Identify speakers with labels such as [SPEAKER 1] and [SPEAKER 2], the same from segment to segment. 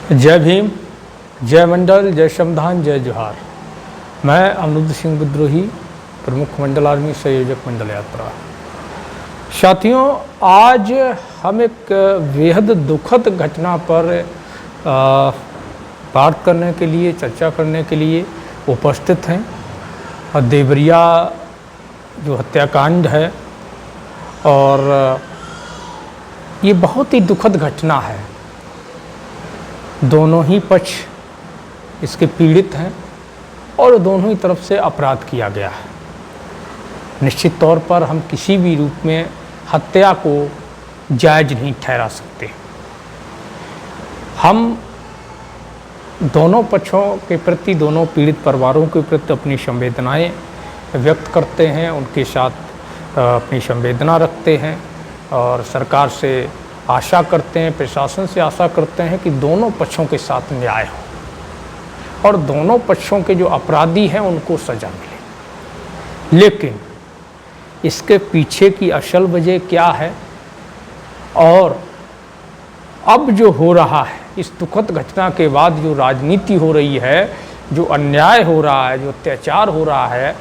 [SPEAKER 1] जय भीम, जय मंडल, जय श्रमदान, जय जोहार। मैं अमरुद्ध सिंह विद्रोही, प्रमुख मंडल आर्मी संयोजक मंडल यात्रा। साथियों, आज हम एक बेहद दुखद घटना पर बात करने के लिए, चर्चा करने के लिए उपस्थित हैं। देवरिया जो हत्याकांड है, और ये बहुत ही दुखद घटना है। दोनों ही पक्ष इसके पीड़ित हैं और दोनों ही तरफ से अपराध किया गया है। निश्चित तौर पर हम किसी भी रूप में हत्या को जायज़ नहीं ठहरा सकते। हम दोनों पक्षों के प्रति, दोनों पीड़ित परिवारों के प्रति अपनी संवेदनाएं व्यक्त करते हैं, उनके साथ अपनी संवेदना रखते हैं और सरकार से आशा करते हैं, प्रशासन से आशा करते हैं कि दोनों पक्षों के साथ न्याय हो और दोनों पक्षों के जो अपराधी हैं उनको सजा मिले। लेकिन इसके पीछे की असल वजह क्या है और अब जो हो रहा है, इस दुखद घटना के बाद जो राजनीति हो रही है, जो अन्याय हो रहा है, जो अत्याचार हो रहा है,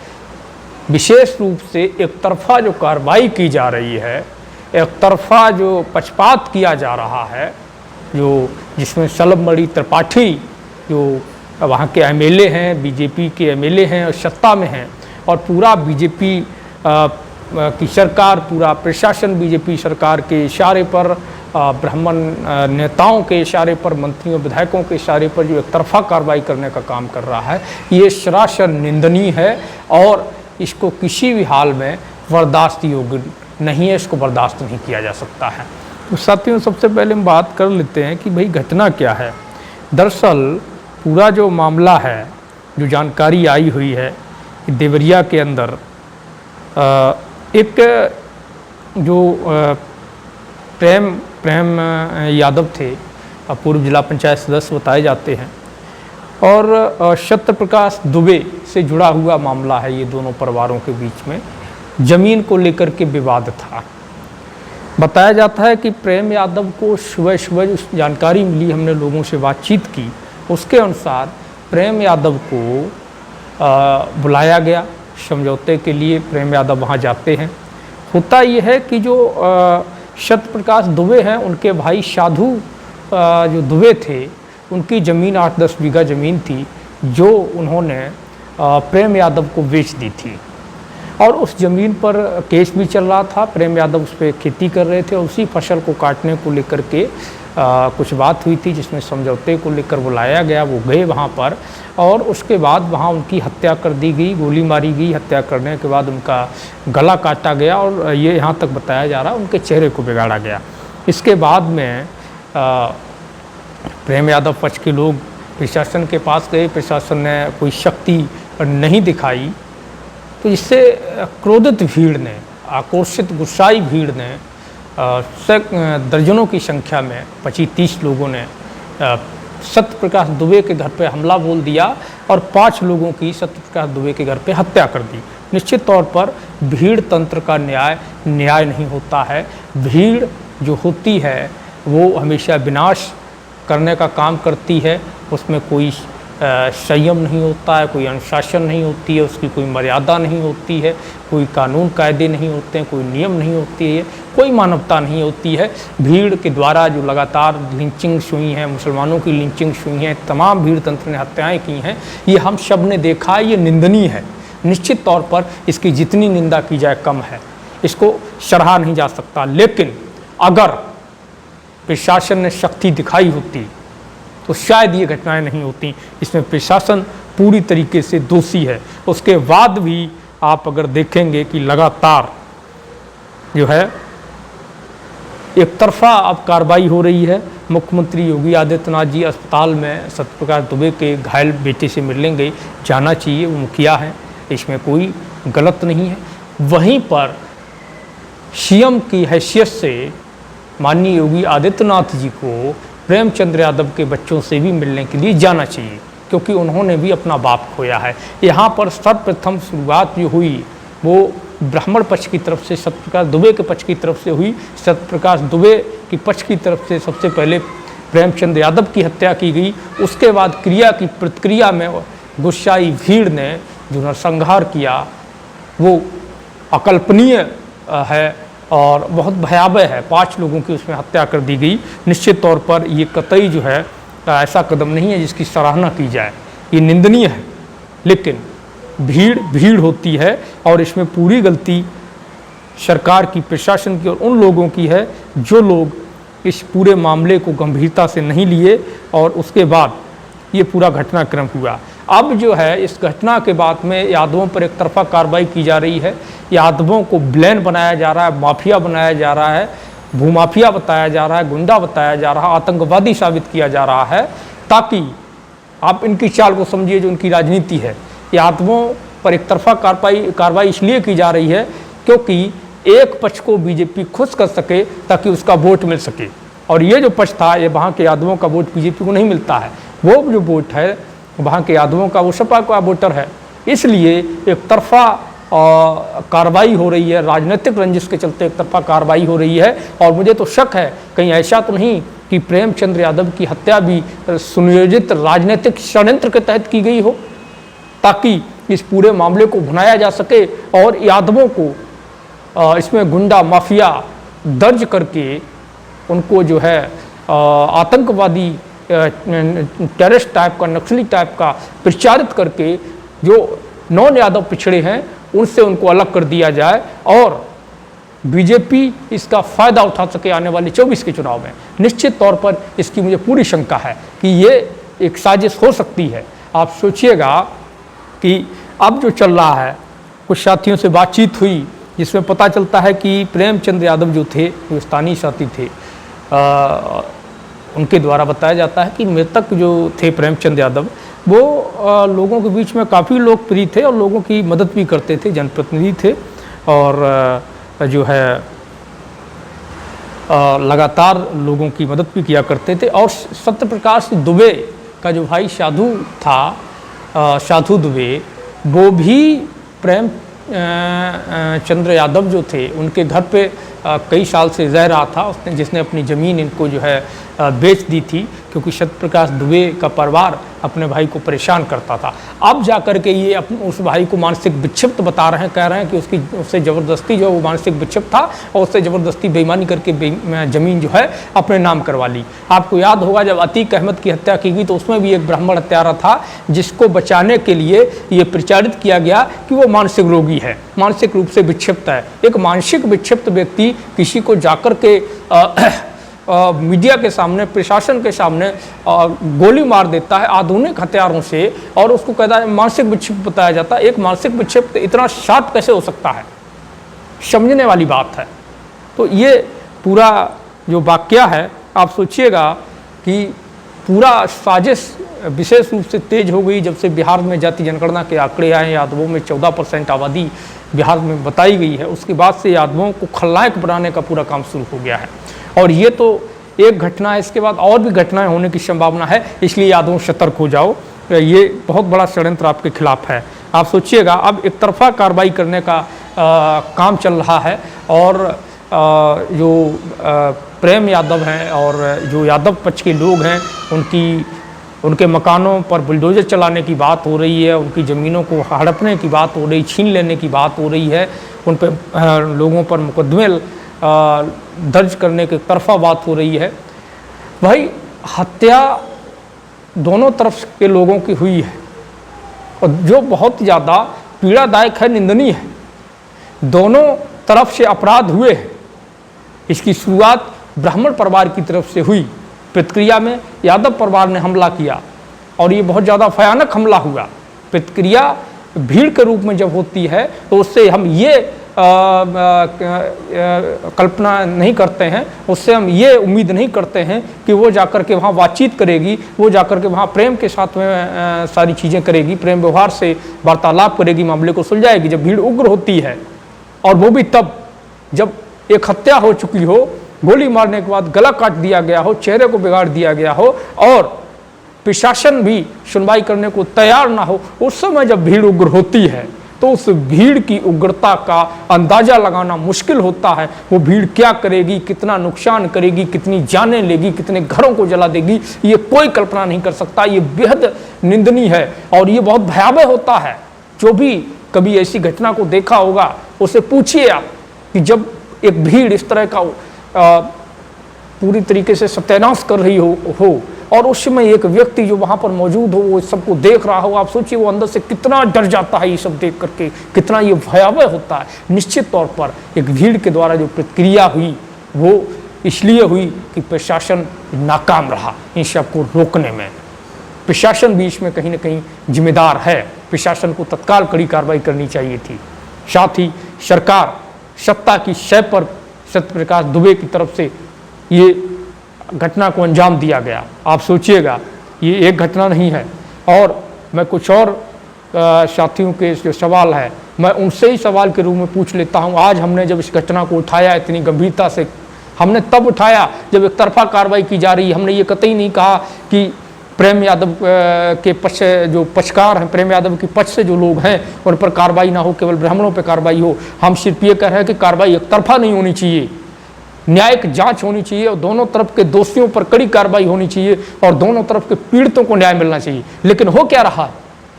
[SPEAKER 1] विशेष रूप से एक तरफा जो कार्रवाई की जा रही है, एक तरफा जो पक्षपात किया जा रहा है, जो जिसमें शलभमणि त्रिपाठी जो वहाँ के एमएलए हैं, बीजेपी के एमएलए हैं और सत्ता में हैं, और पूरा बीजेपी की सरकार, पूरा प्रशासन बीजेपी सरकार के इशारे पर, ब्राह्मण नेताओं के इशारे पर, मंत्रियों विधायकों के इशारे पर जो एक तरफा कार्रवाई करने का काम कर रहा है, ये सरासर निंदनीय है और इसको किसी भी हाल में बर्दाश्त योग्य नहीं है। इसको बर्दाश्त नहीं किया जा सकता है। तो साथियों, सबसे पहले हम बात कर लेते हैं कि भाई घटना क्या है। दरअसल पूरा जो मामला है, जो जानकारी आई हुई है कि देवरिया के अंदर एक जो प्रेम यादव थे, पूर्व जिला पंचायत सदस्य बताए जाते हैं, और सत्य प्रकाश दुबे से जुड़ा हुआ मामला है। ये दोनों परिवारों के बीच में ज़मीन को लेकर के विवाद था। बताया जाता है कि प्रेम यादव को सुबह उस जानकारी मिली, हमने लोगों से बातचीत की, उसके अनुसार प्रेम यादव को बुलाया गया समझौते के लिए। प्रेम यादव वहाँ जाते हैं। होता यह है कि जो सत्य प्रकाश दुबे हैं, उनके भाई साधु जो दुबे थे, उनकी ज़मीन 8-10 बीघा ज़मीन थी जो उन्होंने प्रेम यादव को बेच दी थी, और उस ज़मीन पर केस भी चल रहा था। प्रेम यादव उस पर खेती कर रहे थे और उसी फसल को काटने को लेकर के कुछ बात हुई थी, जिसमें समझौते को लेकर बुलाया गया। वो गए वहाँ पर और उसके बाद वहाँ उनकी हत्या कर दी गई, गोली मारी गई। हत्या करने के बाद उनका गला काटा गया और ये यहाँ तक बताया जा रहा है उनके चेहरे को बिगाड़ा गया। इसके बाद में प्रेम यादव पक्ष के लोग प्रशासन के पास गए। प्रशासन ने कोई शक्ति नहीं दिखाई, तो इससे क्रोधित भीड़ ने, आक्रोशित गुस्साई भीड़ ने दर्जनों की संख्या में 25-30 लोगों ने सत्य प्रकाश दुबे के घर पे हमला बोल दिया और 5 लोगों की सत्य प्रकाश दुबे के घर पे हत्या कर दी। निश्चित तौर पर भीड़ तंत्र का न्याय नहीं होता है। भीड़ जो होती है वो हमेशा विनाश करने का काम करती है। उसमें कोई संयम नहीं होता है, कोई अनुशासन नहीं होती है, उसकी कोई मर्यादा नहीं होती है, कोई कानून कायदे नहीं होते हैं, कोई नियम नहीं होती है, कोई मानवता नहीं होती है। भीड़ के द्वारा जो लगातार लिंचिंग्स हुई हैं, मुसलमानों की लिंचिंग्स हुई हैं, तमाम भीड़ तंत्र ने हत्याएं की हैं, ये हम सब ने देखा है। ये निंदनीय है। निश्चित तौर पर इसकी जितनी निंदा की जाए कम है, इसको सराहा नहीं जा सकता। लेकिन अगर प्रशासन ने शक्ति दिखाई होती तो शायद ये घटनाएं नहीं होती। इसमें प्रशासन पूरी तरीके से दोषी है। उसके बाद भी आप अगर देखेंगे कि लगातार जो है एक तरफा अब कार्रवाई हो रही है। मुख्यमंत्री योगी आदित्यनाथ जी अस्पताल में सत्य प्रकाश दुबे के घायल बेटे से मिलने गए, जाना चाहिए, वो मुखिया हैं, इसमें कोई गलत नहीं है। वहीं पर सीएम की हैसियत से माननीय योगी आदित्यनाथ जी को प्रेमचंद्र यादव के बच्चों से भी मिलने के लिए जाना चाहिए, क्योंकि उन्होंने भी अपना बाप खोया है। यहाँ पर सर्वप्रथम शुरुआत जो हुई वो ब्राह्मण पक्ष की तरफ से, सत्य प्रकाश दुबे के पक्ष की तरफ से हुई। सत्य प्रकाश दुबे की पक्ष की तरफ से सबसे पहले प्रेमचंद यादव की हत्या की गई। उसके बाद क्रिया की प्रतिक्रिया में गुस्साई भीड़ ने जो नरसंहार किया वो अकल्पनीय है और बहुत भयावह है। 5 लोगों की उसमें हत्या कर दी गई। निश्चित तौर पर ये कतई जो है ऐसा कदम नहीं है जिसकी सराहना की जाए, ये निंदनीय है। लेकिन भीड़ होती है और इसमें पूरी गलती सरकार की, प्रशासन की और उन लोगों की है जो लोग इस पूरे मामले को गंभीरता से नहीं लिए और उसके बाद ये पूरा घटनाक्रम हुआ। अब जो है इस घटना के बाद में यादवों पर एक तरफा कार्रवाई की जा रही है। यादवों को ब्लेन बनाया जा रहा है, माफिया बनाया जा रहा है, भूमाफिया बताया जा रहा है, गुंडा बताया जा रहा है, आतंकवादी साबित किया जा रहा है, ताकि आप इनकी चाल को समझिए जो उनकी राजनीति है। यादवों पर एक तरफा कार्रवाई इसलिए की जा रही है क्योंकि एक पक्ष को बीजेपी खुश कर सके ताकि उसका वोट मिल सके। और ये जो पक्ष था, ये वहाँ के यादवों का वोट बीजेपी को नहीं मिलता है। वो जो वोट है वहाँ के यादवों का, वो सपा का वोटर है। इसलिए एक तरफा कार्रवाई हो रही है, राजनीतिक रंजिश के चलते एक तरफा कार्रवाई हो रही है। और मुझे तो शक है कहीं ऐसा तो नहीं कि प्रेमचंद यादव की हत्या भी सुनियोजित राजनीतिक षड्यंत्र के तहत की गई हो, ताकि इस पूरे मामले को भुनाया जा सके और यादवों को इसमें गुंडा माफिया दर्ज करके उनको जो है आतंकवादी टेररिस्ट टाइप का, नक्सली टाइप का प्रचारित करके जो नॉन यादव पिछड़े हैं उनसे उनको अलग कर दिया जाए और बीजेपी इसका फ़ायदा उठा सके आने वाले 24 के चुनाव में। निश्चित तौर पर इसकी मुझे पूरी शंका है कि ये एक साजिश हो सकती है। आप सोचिएगा कि अब जो चल रहा है, कुछ साथियों से बातचीत हुई जिसमें पता चलता है कि प्रेमचंद यादव जो थे वो स्थानीय साथी थे। उनके द्वारा बताया जाता है कि मृतक जो थे प्रेमचंद यादव वो लोगों के बीच में काफ़ी लोकप्रिय थे और लोगों की मदद भी करते थे, जनप्रतिनिधि थे और जो है लगातार लोगों की मदद भी किया करते थे। और सत्यप्रकाश दुबे का जो भाई साधु था, साधु दुबे, वो भी प्रेमचंद्र यादव जो थे उनके घर पे कई साल से रह रहा था। उसने जिसने अपनी ज़मीन इनको जो है बेच दी थी क्योंकि सत्यप्रकाश दुबे का परिवार अपने भाई को परेशान करता था। अब जा कर के ये उस भाई को मानसिक विक्षिप्त बता रहे हैं, कह रहे हैं कि उससे ज़बरदस्ती जो वो मानसिक विक्षिप्त था और उससे ज़बरदस्ती बेईमानी करके ज़मीन जो है अपने नाम करवा ली। आपको याद होगा जब अतीक अहमद की हत्या की गई तो उसमें भी एक ब्राह्मण हत्यारा था जिसको बचाने के लिए ये प्रचारित किया गया कि वो मानसिक रोगी है, मानसिक रूप से विक्षिप्त है। एक मानसिक विक्षिप्त व्यक्ति किसी को जाकर के मीडिया के सामने, प्रशासन के सामने गोली मार देता है आधुनिक हथियारों से और उसको कहता है मानसिक विक्षिप्त बताया जाता है। एक मानसिक विक्षिप्त इतना शार्प कैसे हो सकता है, समझने वाली बात है। तो ये पूरा जो वाकया है, आप सोचिएगा कि पूरा साजिश विशेष रूप से तेज हो गई जब से बिहार में जाति जनगणना के आंकड़े आए। यादवों में 14% आबादी बिहार में बताई गई है। उसके बाद से यादवों को खलनायक बनाने का पूरा काम शुरू हो गया है। और ये तो एक घटना है, इसके बाद और भी घटनाएं होने की संभावना है। इसलिए यादवों सतर्क हो जाओ, ये बहुत बड़ा षड्यंत्र आपके खिलाफ है। आप सोचिएगा अब एक तरफा कार्रवाई करने का काम चल रहा है और जो प्रेम यादव हैं और जो यादव पक्ष के लोग हैं उनके मकानों पर बुलडोजर चलाने की बात हो रही है, उनकी ज़मीनों को हड़पने की बात हो रही, छीन लेने की बात हो रही है, उन पर लोगों पर मुकदमे दर्ज करने की तरफा बात हो रही है। भाई हत्या दोनों तरफ के लोगों की हुई है और जो बहुत ज़्यादा पीड़ादायक है, निंदनीय है। दोनों तरफ से अपराध हुए हैं। इसकी शुरुआत ब्राह्मण परिवार की तरफ से हुई, प्रतिक्रिया में यादव परिवार ने हमला किया और ये बहुत ज़्यादा भयानक हमला हुआ। प्रतिक्रिया भीड़ के रूप में जब होती है तो उससे हम ये कल्पना नहीं करते हैं, उससे हम ये उम्मीद नहीं करते हैं कि वो जाकर के वहाँ बातचीत करेगी, वो जाकर के वहाँ प्रेम के साथ में सारी चीज़ें करेगी, प्रेम व्यवहार से वार्तालाप करेगी, मामले को सुलझाएगी। जब भीड़ उग्र होती है और वो भी तब जब एक हत्या हो चुकी हो, गोली मारने के बाद गला काट दिया गया हो, चेहरे को बिगाड़ दिया गया हो और प्रशासन भी सुनवाई करने को तैयार ना हो, उस समय जब भीड़ उग्र होती है तो उस भीड़ की उग्रता का अंदाजा लगाना मुश्किल होता है। वो भीड़ क्या करेगी, कितना नुकसान करेगी, कितनी जानें लेगी, कितने घरों को जला देगी, ये कोई कल्पना नहीं कर सकता। ये बेहद निंदनीय है और ये बहुत भयावह होता है। जो भी कभी ऐसी घटना को देखा होगा उसे पूछिए आप कि जब एक भीड़ इस तरह का पूरी तरीके से सत्यानाश कर रही हो और उस समय एक व्यक्ति जो वहां पर मौजूद हो वो सबको देख रहा हो, आप सोचिए वो अंदर से कितना डर जाता है ये सब देख करके, कितना ये भयावह होता है। निश्चित तौर पर एक भीड़ के द्वारा जो प्रतिक्रिया हुई वो इसलिए हुई कि प्रशासन नाकाम रहा इन सबको रोकने में। प्रशासन भी इसमें कहीं ना कहीं जिम्मेदार है। प्रशासन को तत्काल कड़ी कार्रवाई करनी चाहिए थी। साथ ही सरकार सत्ता की शय पर सत्यप्रकाश दुबे की तरफ से ये घटना को अंजाम दिया गया। आप सोचिएगा ये एक घटना नहीं है। और मैं कुछ और साथियों के जो सवाल है मैं उनसे ही सवाल के रूप में पूछ लेता हूं। आज हमने जब इस घटना को उठाया इतनी गंभीरता से, हमने तब उठाया जब एक तरफा कार्रवाई की जा रही है। हमने ये कतई नहीं कहा कि प्रेम यादव के पक्ष जो पक्षकार हैं, प्रेम यादव के पक्ष से जो लोग हैं उन पर कार्रवाई ना हो, केवल ब्राह्मणों पर कार्रवाई हो। हम सिर्फ ये कह रहे हैं कि कार्रवाई एक तरफा नहीं होनी चाहिए, न्यायिक जांच होनी चाहिए और दोनों तरफ के दोषियों पर कड़ी कार्रवाई होनी चाहिए और दोनों तरफ के पीड़ितों को न्याय मिलना चाहिए। लेकिन हो क्या रहा है,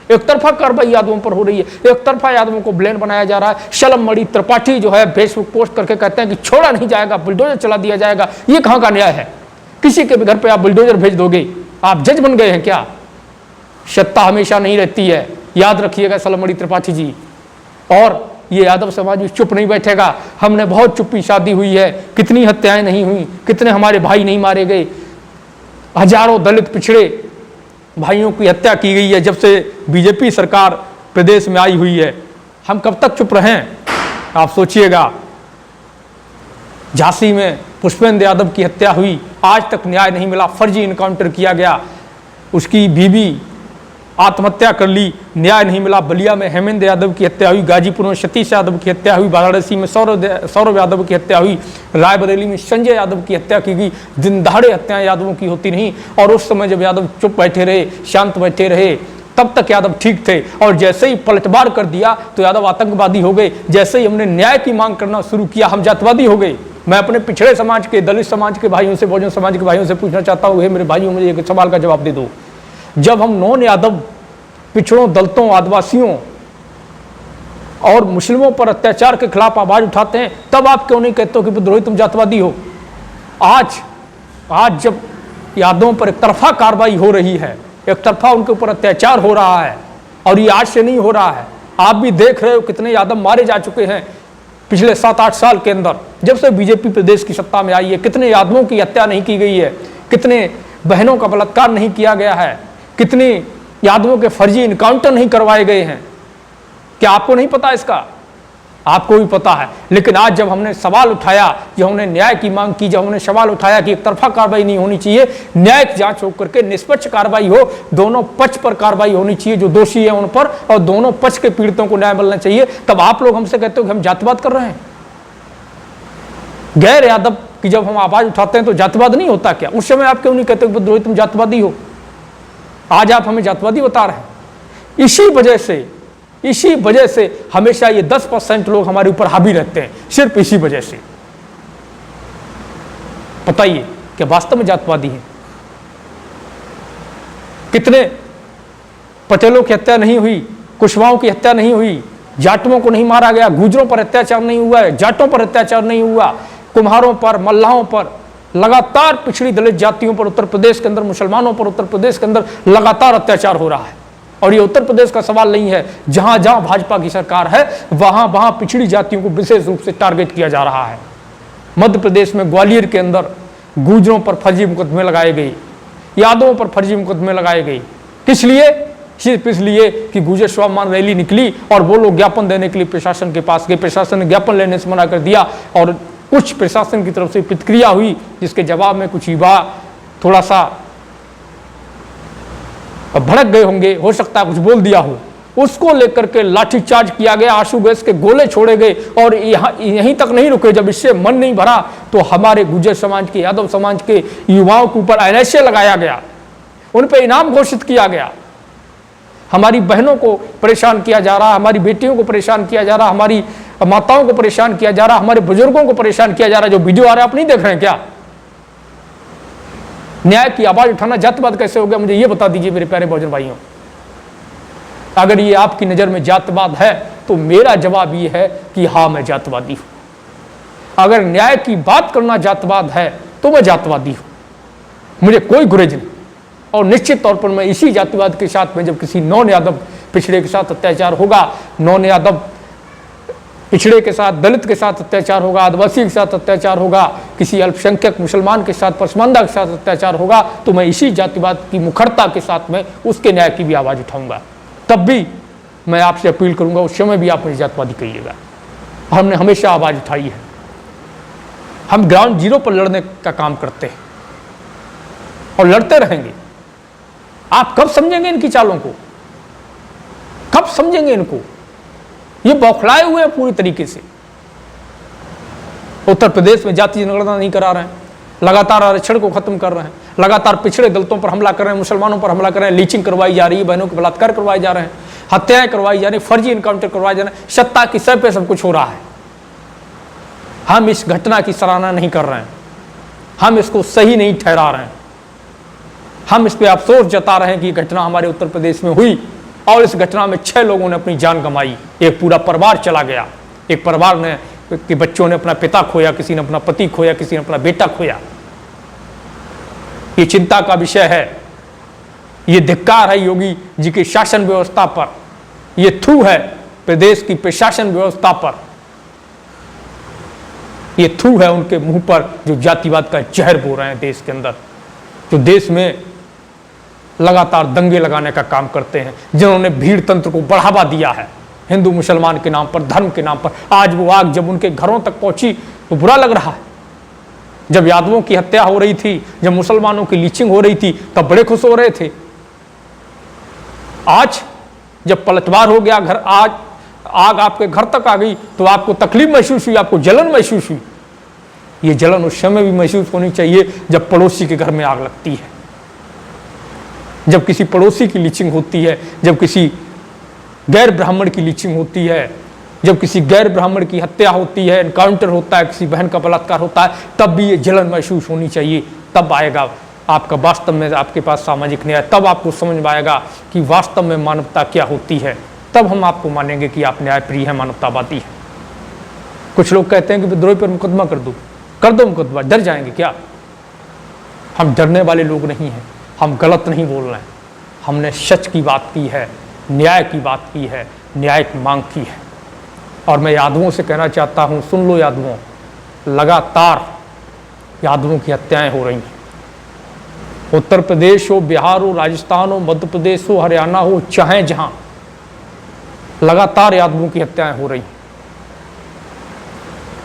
[SPEAKER 1] एक तरफा कार्रवाई यादवों पर हो रही है, एक तरफा यादवों को ब्लेम बनाया जा रहा है। शलमणि त्रिपाठी जो है फेसबुक पोस्ट करके कहते हैं कि छोड़ा नहीं जाएगा, बुलडोजर चला दिया जाएगा। ये कहाँ का न्याय है? किसी के भी घर पे आप बुलडोजर भेज दोगे? आप जज बन गए हैं क्या? सत्ता हमेशा नहीं रहती है, याद रखिएगा शलमणि त्रिपाठी जी। और ये यादव समाज भी चुप नहीं बैठेगा। हमने बहुत चुप्पी शादी हुई है, कितनी हत्याएं नहीं हुई, कितने हमारे भाई नहीं मारे गए, हजारों दलित पिछड़े भाइयों की हत्या की गई है जब से बीजेपी सरकार प्रदेश में आई हुई है। हम कब तक चुप रहें? आप सोचिएगा। झांसी में पुष्पेंद्र यादव की हत्या हुई, आज तक न्याय नहीं मिला, फर्जी इनकाउंटर किया गया, उसकी बीवी आत्महत्या कर ली, न्याय नहीं मिला। बलिया में हेमेंद्र यादव की हत्या हुई, गाजीपुर में सतीश यादव की हत्या हुई, वाराणसी में सौरभ यादव की हत्या हुई, रायबरेली में संजय यादव की हत्या की गई। दिन दहाड़े हत्याएं यादवों की होती नहीं। और उस समय जब यादव चुप बैठे रहे, शांत बैठे रहे, तब तक यादव ठीक थे। और जैसे ही पलटवार कर दिया तो यादव आतंकवादी हो गए। जैसे ही हमने न्याय की मांग करना शुरू किया हम जातिवादी हो गए। मैं अपने पिछड़े समाज के, दलित समाज के भाइयों से, बहुजन समाज के भाइयों से पूछना चाहता हूँ, मेरे भाइयों मुझे एक सवाल का जवाब दे दो। जब हम नॉन यादव पिछड़ों, दलितों, आदिवासियों और मुस्लिमों पर अत्याचार के खिलाफ आवाज उठाते हैं, तब आप क्यों नहीं कहते हो कि विद्रोही तुम जातिवादी हो? आज जब यादवों पर एक तरफा कार्रवाई हो रही है, एक तरफा उनके ऊपर अत्याचार हो रहा है, और ये आज से नहीं हो रहा है, आप भी देख रहे हो कितने यादव मारे जा चुके हैं पिछले 7-8 साल के अंदर। जब से बीजेपी प्रदेश की सत्ता में आई है, कितने यादवों की हत्या नहीं की गई है, कितने बहनों का बलात्कार नहीं किया गया है, कितने यादवों के फर्जी इनकाउंटर नहीं करवाए गए हैं। क्या आपको नहीं पता इसका? आपको भी पता है। लेकिन आज जब हमने सवाल उठाया, जब हमने न्याय की मांग की, जब हमने सवाल उठाया कि एक तरफा कार्रवाई नहीं होनी चाहिए, न्यायिक जांच होकर के निष्पक्ष कार्रवाई हो, दोनों पक्ष पर कार्रवाई होनी चाहिए, जो दोषी है उन पर, और दोनों पक्ष के पीड़ितों को न्याय मिलना चाहिए, तब आप लोग हमसे कहते हो कि हम जातिवाद कर रहे हैं। गैर यादव की जब हम आवाज उठाते हैं तो जातिवाद नहीं होता क्या? उस समय आप क्यों नहीं कहते विद्रोही तुम जातिवादी हो? आज आप हमें जातिवादी बता रहे हैं। इसी वजह से हमेशा ये 10% लोग हमारे ऊपर हावी रहते हैं, सिर्फ इसी वजह से। बताइए क्या वास्तव में जातिवादी है? कितने पटेलों की हत्या नहीं हुई, कुशवाहों की हत्या नहीं हुई, जाटों को नहीं मारा गया, गुजरों पर अत्याचार नहीं हुआ है, जाटों पर अत्याचार नहीं हुआ, कुम्हारों पर, मल्लाहों पर, लगातार पिछड़ी दलित जातियों पर उत्तर प्रदेश के अंदर, मुसलमानों पर उत्तर प्रदेश के अंदर लगातार अत्याचार हो रहा है। और ये उत्तर प्रदेश का सवाल नहीं है, जहां जहां भाजपा की सरकार है वहां वहां पिछड़ी जातियों को विशेष रूप से टारगेट किया जा रहा है। मध्य प्रदेश में ग्वालियर के अंदर गुजरों पर फर्जी मुकदमे लगाए गए, यादवों पर फर्जी मुकदमे लगाए गए। किस लिए? सिर्फ इसलिए कि गुजर स्वाभिमान रैली निकली और वो लोग ज्ञापन देने के लिए प्रशासन के पास गए, प्रशासन ने ज्ञापन लेने से मना कर दिया और कुछ प्रशासन की तरफ से प्रतिक्रिया हुई, जिसके जवाब में कुछ युवा थोड़ा सा भड़क गए होंगे, हो सकता है कुछ बोल दिया हो, उसको लेकर के लाठीचार्ज किया गया, आंसू गैस के गोले छोड़े गए। और यहीं तक नहीं रुके, जब इससे मन नहीं भरा तो हमारे गुर्जर समाज के, यादव समाज के युवाओं के ऊपर NSA लगाया गया, उन पर इनाम घोषित किया गया। हमारी बहनों को परेशान किया जा रहा है, हमारी बेटियों को परेशान किया जा रहा, हमारी माताओं को परेशान किया जा रहा, हमारे बुजुर्गों को परेशान किया जा रहा। जो वीडियो आ रहा है आप नहीं देख रहे हैं क्या? न्याय की आवाज उठाना जातवाद कैसे हो गया, मुझे ये बता दीजिए मेरे प्यारे बहुजन भाइयों। अगर ये आपकी नजर में जातवाद है तो मेरा जवाब ये है कि हाँ, मैं जातवादी हूं। अगर न्याय की बात करना जातवाद है तो मैं जातवादी हूं, मुझे कोई गुरेज नहीं। और निश्चित तौर पर मैं इसी जातिवाद के साथ में, जब किसी नॉन यादव पिछड़े के साथ अत्याचार होगा, नॉन यादव पिछड़े के साथ, दलित के साथ अत्याचार होगा, आदिवासी के साथ अत्याचार होगा, किसी अल्पसंख्यक मुसलमान के साथ, पसमानदा के साथ अत्याचार होगा, तो मैं इसी जातिवाद की मुखरता के साथ में उसके न्याय की भी आवाज़ उठाऊंगा। तब भी मैं आपसे अपील करूंगा, उस समय भी आप मुझे जातिवादी कहिएगा। हमने हमेशा आवाज़ उठाई है, हम ग्राउंड जीरो पर लड़ने का काम करते हैं और लड़ते रहेंगे। आप कब समझेंगे इनकी चालों को, कब समझेंगे इनको? ये बौखलाए हुए हैं पूरी तरीके से। उत्तर प्रदेश में जाति जनगणना नहीं करा रहे हैं, लगातार आरक्षण को खत्म कर रहे हैं, लगातार पिछड़े दलितों पर हमला कर रहे हैं, मुसलमानों पर हमला कर रहे हैं, लीचिंग करवाई जा रही है, बहनों के बलात्कार करवाए जा रहे हैं, हत्याएं करवाई जा रही हैं, फर्जी इनकाउंटर करवाए जा रहे हैं, सत्ता की सर पे सब कुछ हो रहा है। हम इस घटना की सराहना नहीं कर रहे हैं, हम इसको सही नहीं ठहरा रहे हैं, हम इस पर अफसोस जता रहे हैं कि घटना हमारे उत्तर प्रदेश में हुई और इस घटना में 6 लोगों ने अपनी जान गंवाई, एक पूरा परिवार चला गया। एक परिवार ने के बच्चों ने अपना पिता खोया, किसी ने अपना पति खोया, किसी ने अपना बेटा खोया। ये चिंता का विषय है, ये धिक्कार है योगी जी की शासन व्यवस्था पर, ये थू है प्रदेश की प्रशासन व्यवस्था पर, ये थू है उनके मुंह पर जो जातिवाद का जहर बो रहे हैं देश के अंदर, जो देश में लगातार दंगे लगाने का काम करते हैं, जिन्होंने भीड़ तंत्र को बढ़ावा दिया है हिंदू मुसलमान के नाम पर, धर्म के नाम पर। आज वो आग जब उनके घरों तक पहुंची तो बुरा लग रहा है। जब यादवों की हत्या हो रही थी, जब मुसलमानों की लीचिंग हो रही थी, तब बड़े खुश हो रहे थे। आज जब पलटवार हो गया, घर आज आग आपके घर तक आ गई तो आपको तकलीफ महसूस हुई, आपको जलन महसूस हुई। ये जलन उस समय भी महसूस होनी चाहिए जब पड़ोसी के घर में आग लगती है, जब किसी पड़ोसी की लीचिंग होती है, जब किसी गैर ब्राह्मण की लीचिंग होती है, जब किसी गैर ब्राह्मण की हत्या होती है, एनकाउंटर होता है, किसी बहन का बलात्कार होता है, तब भी ये जलन महसूस होनी चाहिए। तब आएगा आपका वास्तव में आपके पास सामाजिक न्याय, तब आपको समझ में आएगा कि वास्तव में मानवता क्या होती है। तब हम आपको मानेंगे कि आप न्यायप्रिय है, मानवतावादी है। कुछ लोग कहते हैं कि विद्रोही पर मुकदमा कर दो मुकदमा, डर जाएंगे क्या? हम डरने वाले लोग नहीं हैं, हम गलत नहीं बोल रहे हैं, हमने सच की बात की है, न्याय की बात की है, न्याय की मांग की है। और मैं यादवों से कहना चाहता हूँ, सुन लो यादवों, लगातार यादवों की हत्याएं हो रही हैं। उत्तर प्रदेश हो, बिहार हो, राजस्थान हो, मध्य प्रदेश हो, हरियाणा हो, चाहे जहाँ, लगातार यादवों की हत्याएं हो रही हैं।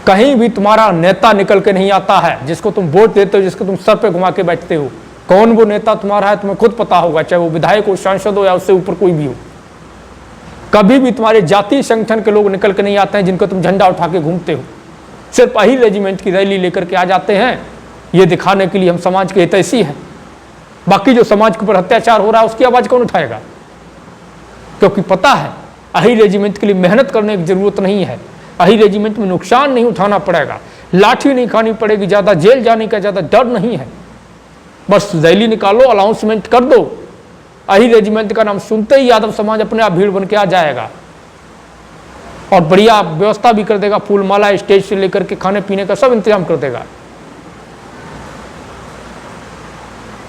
[SPEAKER 1] कहीं भी तुम्हारा नेता निकल के नहीं आता है जिसको तुम वोट देते हो, जिसको तुम सर पे घुमा के बैठते हो। कौन वो नेता तुम्हारा है तुम्हें खुद पता होगा, चाहे वो विधायक हो, सांसद हो या उससे ऊपर कोई भी हो। कभी भी तुम्हारे जातीय संगठन के लोग निकल के नहीं आते हैं जिनको तुम झंडा उठा के घूमते हो। सिर्फ अहिर रेजिमेंट की रैली लेकर के आ जाते हैं, ये दिखाने के लिए हम समाज के हितैषी हैं। बाकी जो समाज के ऊपर अत्याचार हो रहा है उसकी आवाज़ कौन उठाएगा? क्योंकि पता है अहिर रेजिमेंट के लिए मेहनत करने की जरूरत नहीं है, अहिर रेजिमेंट में नुकसान नहीं उठाना पड़ेगा, लाठी नहीं खानी पड़ेगी, ज़्यादा जेल जाने का ज़्यादा डर नहीं है। बस रैली निकालो, अनाउंसमेंट कर दो, अहिर रेजिमेंट का नाम सुनते ही यादव समाज अपने आप भीड़ बन के आ जाएगा और बढ़िया व्यवस्था भी कर देगा, फूल माला स्टेज से लेकर के खाने पीने का सब इंतजाम कर देगा।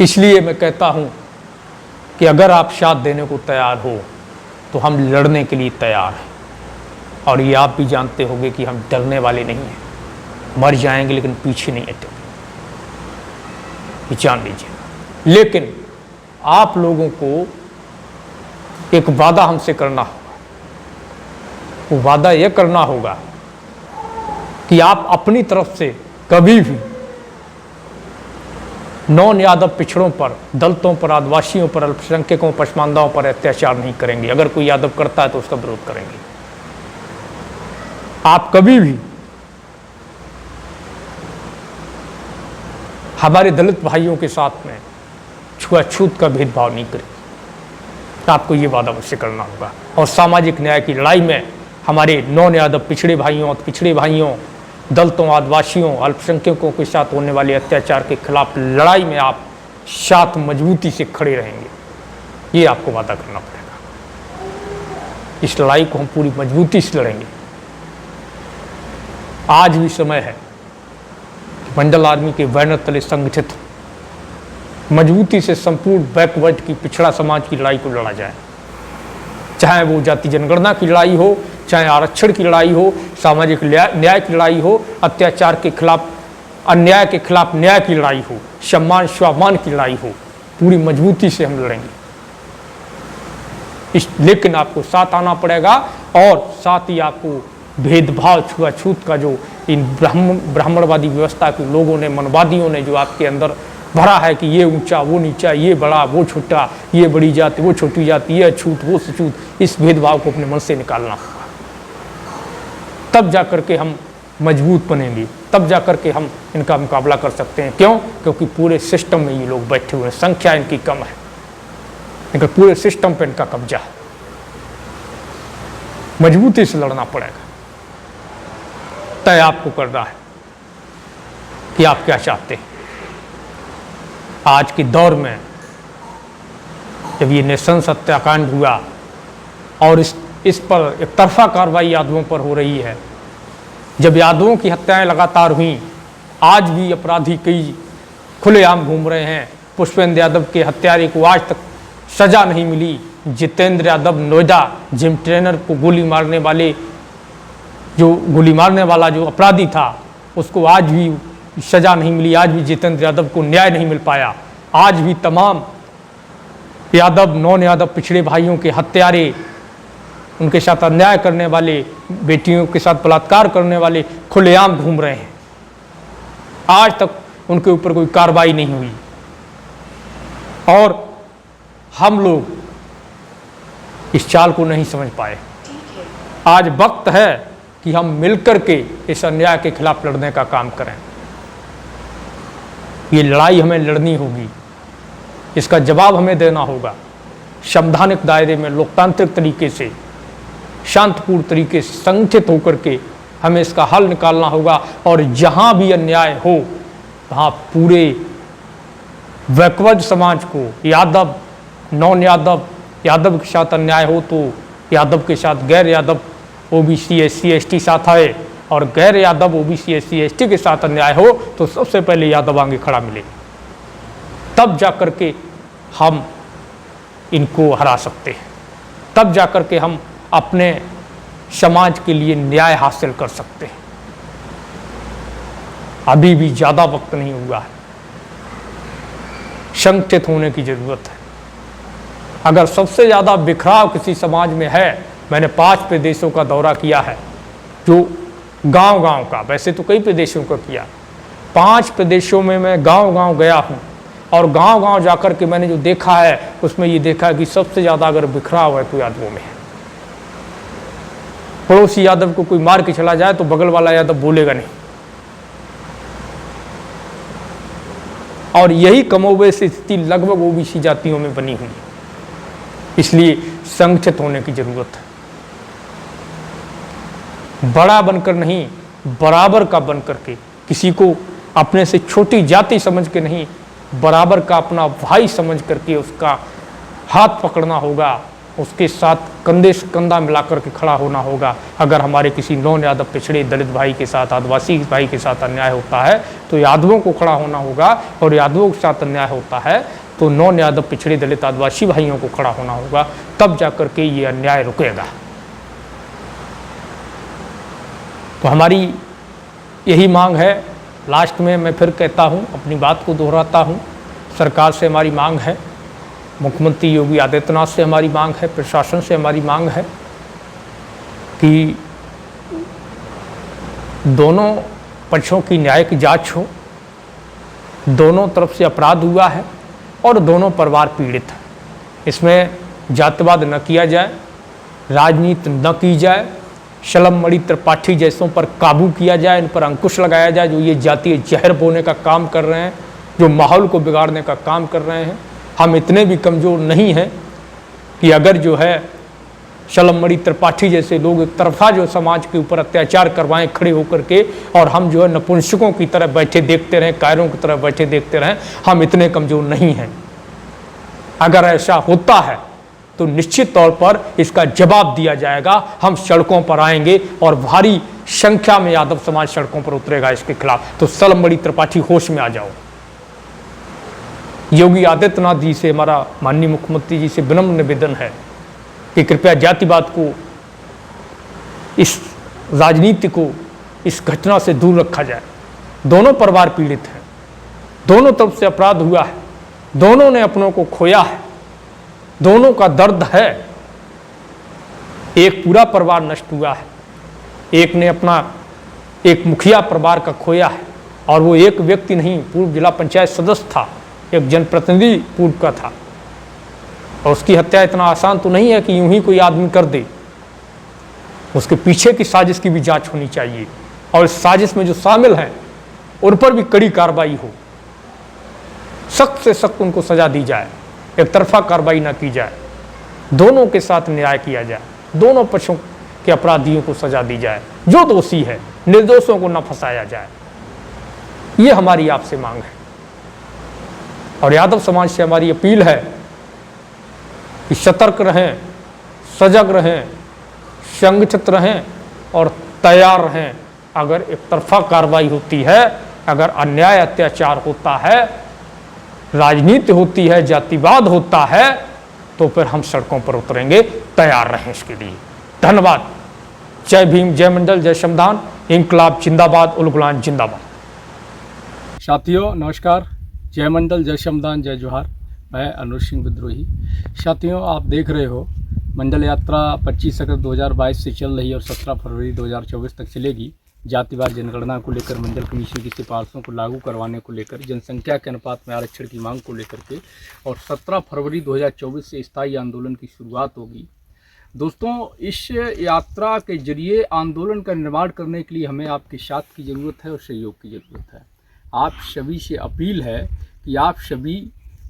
[SPEAKER 1] इसलिए मैं कहता हूं कि अगर आप साथ देने को तैयार हो तो हम लड़ने के लिए तैयार हैं। और ये आप भी जानते होंगे कि हम डरने वाले नहीं हैं, मर जाएंगे लेकिन पीछे नहीं हटेंगे, ये जान लीजिए। लेकिन आप लोगों को एक वादा हमसे करना होगा, वो वादा यह करना होगा कि आप अपनी तरफ से कभी भी नॉन यादव पिछड़ों पर, दलितों पर, आदिवासियों पर, अल्पसंख्यकों, पसमानदाओं पर अत्याचार नहीं करेंगे। अगर कोई यादव करता है तो उसका विरोध करेंगे। आप कभी भी हमारे दलित भाइयों के साथ में छुआछूत का भेदभाव नहीं करेंगे। आपको ये वादा अवश्य करना होगा। और सामाजिक न्याय की लड़ाई में हमारे नॉन यादव पिछड़े भाइयों, दलितों, आदिवासियों, अल्पसंख्यकों के साथ होने वाले अत्याचार के खिलाफ लड़ाई में आप साथ मजबूती से खड़े रहेंगे, ये आपको वादा करना पड़ेगा। इस लड़ाई को हम पूरी मजबूती से लड़ेंगे। आज भी समय है कि मंडल आर्मी के बैनर तले संगठित मजबूती से संपूर्ण बैकवर्ड की, पिछड़ा समाज की लड़ाई को लड़ा जाए। चाहे वो जाति जनगणना की लड़ाई हो, चाहे आरक्षण की लड़ाई हो, सामाजिक न्याय की लड़ाई हो, अत्याचार के खिलाफ, अन्याय के खिलाफ न्याय की लड़ाई हो, सम्मान स्वाभिमान की लड़ाई हो, पूरी मजबूती से हम लड़ेंगे। लेकिन आपको साथ आना पड़ेगा और साथ ही आपको भेदभाव, छुआछूत का जो इन ब्राह्मणवादी व्यवस्था के लोगों ने, मनवादियों ने जो आपके अंदर भरा है कि ये ऊंचा वो नीचा, ये बड़ा वो छोटा, ये बड़ी जाति वो छोटी जाति, ये अछूत वो सछूत, इस भेदभाव को अपने मन से निकालना होगा। तब जाकर के हम मजबूत बनेंगे, तब जाकर के हम इनका मुकाबला कर सकते हैं। क्यों? क्योंकि पूरे सिस्टम में ये लोग बैठे हुए हैं, संख्या इनकी कम है, लेकिन पूरे सिस्टम पे इनका कब्जा है। मजबूती से लड़ना पड़ेगा। तय आपको करना है कि आप क्या चाहते हैं। आज के दौर में जब ये नृशंस हत्याकांड हुआ और इस पर एक तरफा कार्रवाई यादवों पर हो रही है, जब यादवों की हत्याएं लगातार हुई, आज भी अपराधी कई खुलेआम घूम रहे हैं। पुष्पेंद्र यादव के हत्यारे को आज तक सजा नहीं मिली। जितेंद्र यादव नोएडा जिम ट्रेनर को गोली मारने वाला जो अपराधी था, उसको आज भी सजा नहीं मिली। आज भी जितेंद्र यादव को न्याय नहीं मिल पाया। आज भी तमाम यादव, नॉन यादव पिछड़े भाइयों के हत्यारे, उनके साथ अन्याय करने वाले, बेटियों के साथ बलात्कार करने वाले खुलेआम घूम रहे हैं। आज तक उनके ऊपर कोई कार्रवाई नहीं हुई। और हम लोग इस चाल को नहीं समझ पाए। आज वक्त है कि हम मिलकर के इस अन्याय के खिलाफ लड़ने का काम करें। ये लड़ाई हमें लड़नी होगी, इसका जवाब हमें देना होगा। संवैधानिक दायरे में लोकतांत्रिक तरीके से, शांतिपूर्ण तरीके से संगठित होकर के हमें इसका हल निकालना होगा। और जहाँ भी अन्याय हो वहाँ पूरे बैकवर्ड समाज को, यादव, नॉन यादव, यादव के साथ अन्याय हो तो यादव के साथ गैर यादव, ओबीसी, एससी, एसटी साथ आए, और गैर यादव, ओबीसी, एससी, एसटी के साथ अन्याय हो तो सबसे पहले यादव आगे खड़ा मिले। तब जाकर के हम इनको हरा सकते हैं, तब जाकर के हम अपने समाज के लिए न्याय हासिल कर सकते हैं। अभी भी ज़्यादा वक्त नहीं हुआ है, संगठित होने की ज़रूरत है। अगर सबसे ज़्यादा बिखराव किसी समाज में है, मैंने 5 प्रदेशों का दौरा किया है, जो गांव-गांव का, वैसे तो कई प्रदेशों का किया, 5 प्रदेशों में मैं गांव-गांव गया हूं। और गांव-गांव जाकर के मैंने जो देखा है, उसमें ये देखा कि सबसे ज़्यादा अगर बिखराव है तो यादवों में है। पड़ोसी यादव को कोई मार के चला जाए तो बगल वाला यादव बोलेगा नहीं। और यही कमोबेश स्थिति लगभग ओबीसी जातियों में बनी हुई है। इसलिए संगठित होने की जरूरत है। बड़ा बनकर नहीं, बराबर का बनकर के, किसी को अपने से छोटी जाति समझ के नहीं, बराबर का अपना भाई समझ करके उसका हाथ पकड़ना होगा, उसके साथ कंधे से कंधा मिलाकर के खड़ा होना होगा। अगर हमारे किसी नॉन यादव पिछड़े दलित भाई के साथ, आदिवासी भाई के साथ अन्याय होता है तो यादवों को खड़ा होना होगा, और यादवों के साथ अन्याय होता है तो नॉन यादव पिछड़े दलित आदिवासी भाइयों को खड़ा होना होगा। तब जाकर के ये अन्याय रुकेगा। तो हमारी यही मांग है। लास्ट में मैं फिर कहता हूँ, अपनी बात को दोहराता हूँ, सरकार से हमारी मांग है, मुख्यमंत्री योगी आदित्यनाथ से हमारी मांग है, प्रशासन से हमारी मांग है कि दोनों पक्षों की न्याय की जांच हो। दोनों तरफ से अपराध हुआ है और दोनों परिवार पीड़ित हैं। इसमें जातिवाद न किया जाए, राजनीति न की जाए, शलम मणि त्रिपाठी जैसों पर काबू किया जाए, इन पर अंकुश लगाया जाए, जो ये जातीय जहर बोने का काम कर रहे हैं, जो माहौल को बिगाड़ने का काम कर रहे हैं। हम इतने भी कमज़ोर नहीं हैं कि अगर जो है शलमणि त्रिपाठी जैसे लोग एक तरफा जो समाज के ऊपर अत्याचार करवाएं खड़े होकर के, और हम जो है नपुंसकों की तरह बैठे देखते रहें, कायरों की तरह बैठे देखते रहें, हम इतने कमज़ोर नहीं हैं। अगर ऐसा होता है तो निश्चित तौर पर इसका जवाब दिया जाएगा। हम सड़कों पर आएंगे और भारी संख्या में यादव समाज सड़कों पर उतरेगा इसके खिलाफ। तो शलमणि त्रिपाठी होश में आ जाओ। योगी आदित्यनाथ जी से, हमारा माननीय मुख्यमंत्री जी से विनम्र निवेदन है कि कृपया जातिवाद को, इस राजनीति को, इस घटना से दूर रखा जाए। दोनों परिवार पीड़ित हैं, दोनों तरफ से अपराध हुआ है, दोनों ने अपनों को खोया है, दोनों का दर्द है। एक पूरा परिवार नष्ट हुआ है, एक ने अपना एक मुखिया परिवार का खोया है, और वो एक व्यक्ति नहीं, पूर्व जिला पंचायत सदस्य था, एक जनप्रतिनिधि पूर्व का था, और उसकी हत्या इतना आसान तो नहीं है कि यूं ही कोई आदमी कर दे। उसके पीछे की साजिश की भी जांच होनी चाहिए, और इस साजिश में जो शामिल हैं उन पर भी कड़ी कार्रवाई हो, सख्त से सख्त उनको सजा दी जाए, एक तरफा कार्रवाई ना की जाए, दोनों के साथ न्याय किया जाए, दोनों पक्षों के अपराधियों को सजा दी जाए, जो दोषी है निर्दोषों को न फंसाया जाए। ये हमारी आपसे मांग है, और यादव समाज से हमारी अपील है कि सतर्क रहें, सजग रहें, संगठित रहें और तैयार रहें। अगर एक तरफा कार्रवाई होती है, अगर अन्याय अत्याचार होता है, राजनीति होती है, जातिवाद होता है, तो फिर हम सड़कों पर उतरेंगे। तैयार रहें इसके लिए। धन्यवाद। जय भीम, जय मंडल, जय श्रमदान, इंकलाब जिंदाबाद, उल गुलाम जिंदाबाद।
[SPEAKER 2] साथियों नमस्कार, जय मंडल, जय श्रमदान, जय जोहार। मैं अनुज सिंह विद्रोही। साथियों आप देख रहे हो मंडल यात्रा 25 अगस्त 2022 से चल रही है और 17 फरवरी 2024 तक चलेगी। जातिवाद जनगणना को लेकर, मंडल कमीशन की सिफारिशों को लागू करवाने को लेकर, जनसंख्या के अनुपात में आरक्षण की मांग को लेकर के, और 17 फरवरी 2024 से स्थायी आंदोलन की शुरुआत होगी। दोस्तों इस यात्रा के जरिए आंदोलन का निर्माण करने के लिए हमें आपके साथ की ज़रूरत है और सहयोग की ज़रूरत है। आप सभी से अपील है कि आप सभी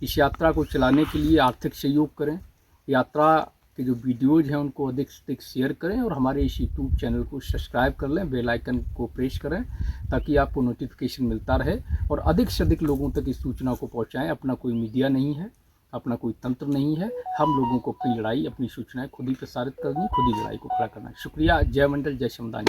[SPEAKER 2] इस यात्रा को चलाने के लिए आर्थिक सहयोग करें, यात्रा के जो वीडियोज़ हैं उनको अधिक से अधिक शेयर करें, और हमारे इस यूट्यूब चैनल को सब्सक्राइब कर लें, बेल आइकन को प्रेस करें, ताकि आपको नोटिफिकेशन मिलता रहे, और अधिक से अधिक लोगों तक इस सूचना को पहुंचाएं। अपना कोई मीडिया नहीं है, अपना कोई तंत्र नहीं है, हम लोगों को अपनी लड़ाई, अपनी सूचनाएं खुद ही प्रसारित करनी, खुद ही लड़ाई को खड़ा करना है। शुक्रिया। जय मंडल, जय श्रमदान।